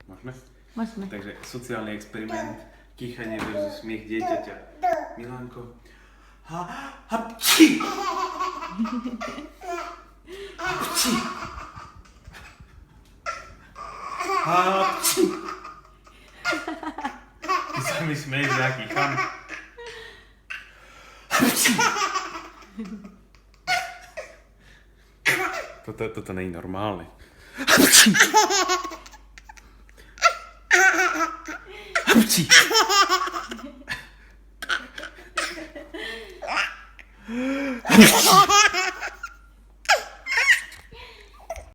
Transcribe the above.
Môžeme? Môžeme. Takže sociálny experiment, kýchanie versus smiech dieťaťa. Milánko. Hapči! Hapči! Hapči! Ty sa mi smeješ, aký cham. Hapči! Toto není normálne. Hapči! Hapči! Hapči!